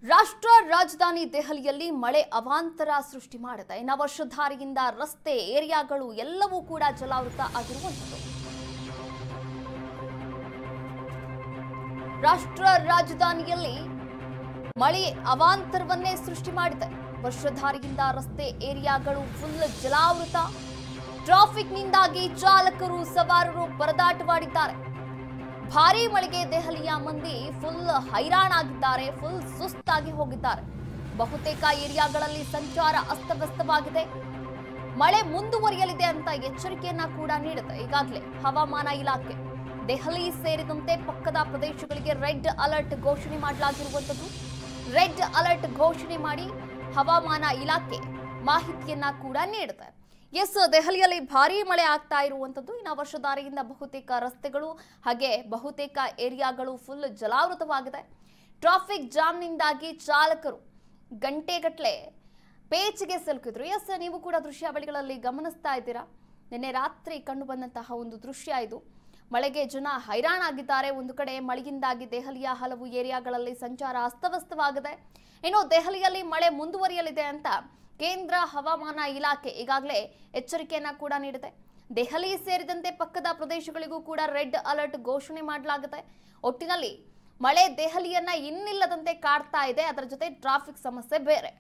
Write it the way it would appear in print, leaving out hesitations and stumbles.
ರಾಷ್ಟ್ರ ರಾಜಧಾನಿ ದೆಹಲಿಯಲ್ಲಿ ಮಳೆ ಅವಾಂತರ ಸೃಷ್ಟಿ ಮಾಡಿದೆ. ವರ್ಷಧಾರಿಯಿಂದ ರಸ್ತೆ ಏರಿಯಾಗಳು ಎಲ್ಲವೂ ಕೂಡ ಜಲಾವೃತ ಆಗಿರುವಂಥದ್ದು. ರಾಷ್ಟ್ರ ರಾಜಧಾನಿಯಲ್ಲಿ ಮಳೆ ಅವಾಂತರವನ್ನೇ ಸೃಷ್ಟಿ ಮಾಡಿದೆ. ವರ್ಷಧಾರಿಯಿಂದ ರಸ್ತೆ ಏರಿಯಾಗಳು ಫುಲ್ ಜಲಾವೃತ. ಟ್ರಾಫಿಕ್ನಿಂದಾಗಿ ಚಾಲಕರು ಸವಾರರು ಪರದಾಟವಾಡಿದ್ದಾರೆ. ಭಾರೀ ಮಳೆಗೆ ದೆಹಲಿಯ ಮಂದಿ ಫುಲ್ ಹೈರಾಣಾಗಿದ್ದಾರೆ, ಫುಲ್ ಸುಸ್ತಾಗಿ ಹೋಗಿದ್ದಾರೆ. ಬಹುತೇಕ ಏರಿಯಾಗಳಲ್ಲಿ ಸಂಚಾರ ಅಸ್ತವ್ಯಸ್ತವಾಗಿದೆ. ಮಳೆ ಮುಂದುವರಿಯಲಿದೆ ಅಂತ ಎಚ್ಚರಿಕೆಯನ್ನ ಕೂಡ ನೀಡಿದೆ ಈಗಾಗಲೇ ಹವಾಮಾನ ಇಲಾಖೆ. ದೆಹಲಿ ಸೇರಿದಂತೆ ಪಕ್ಕದ ಪ್ರದೇಶಗಳಿಗೆ ರೆಡ್ ಅಲರ್ಟ್ ಘೋಷಣೆ ಮಾಡಲಾಗಿರುವಂಥದ್ದು. ರೆಡ್ ಅಲರ್ಟ್ ಘೋಷಣೆ ಮಾಡಿ ಹವಾಮಾನ ಇಲಾಖೆ ಮಾಹಿತಿಯನ್ನ ಕೂಡ ನೀಡಿದೆ. ದೆಹಲಿಯಲ್ಲಿ ಭಾರೀ ಮಳೆ ಆಗ್ತಾ ಇರುವಂಥದ್ದು. ವರ್ಷಧಾರಿಯಿಂದ ಬಹುತೇಕ ರಸ್ತೆಗಳು ಹಾಗೆ ಬಹುತೇಕ ಏರಿಯಾಗಳು ಫುಲ್ ಜಲಾವೃತವಾಗಿದೆ. ಟ್ರಾಫಿಕ್ ಜಾಮ್ನಿಂದಾಗಿ ಚಾಲಕರು ಗಂಟೆಗಟ್ಟಲೆ ಪೇಚಿಗೆ ಸಿಲುಕಿದ್ರು. ನೀವು ಕೂಡ ದೃಶ್ಯಾವಳಿಗಳಲ್ಲಿ ಗಮನಿಸ್ತಾ ಇದ್ದೀರಾ. ನಿನ್ನೆ ರಾತ್ರಿ ಕಂಡು ಬಂದಂತಹ ಒಂದು ದೃಶ್ಯ ಇದು. ಮಳೆಗೆ ಜನ ಹೈರಾಣಾಗಿದ್ದಾರೆ. ಒಂದು ಕಡೆ ಮಳೆಯಿಂದಾಗಿ ದೆಹಲಿಯ ಹಲವು ಏರಿಯಾಗಳಲ್ಲಿ ಸಂಚಾರ ಅಸ್ತವ್ಯಸ್ತವಾಗಿದೆ. ದೆಹಲಿಯಲ್ಲಿ ಮಳೆ ಮುಂದುವರಿಯಲಿದೆ ಅಂತ ಕೇಂದ್ರ ಹವಾಮಾನ ಇಲಾಖೆ ಈಗಾಗಲೇ ಎಚ್ಚರಿಕೆಯನ್ನ ಕೂಡ ನೀಡಿದೆ. ದೆಹಲಿ ಸೇರಿದಂತೆ ಪಕ್ಕದ ಪ್ರದೇಶಗಳಿಗೂ ಕೂಡ ರೆಡ್ ಅಲರ್ಟ್ ಘೋಷಣೆ ಮಾಡಲಾಗಿದೆ. ಒಟ್ಟಿನಲ್ಲಿ ಮಳೆ ದೆಹಲಿಯನ್ನ ಇನ್ನಿಲ್ಲದಂತೆ ಕಾಡ್ತಾ ಇದೆ. ಅದರ ಜೊತೆ ಟ್ರಾಫಿಕ್ ಸಮಸ್ಯೆ ಬೇರೆ.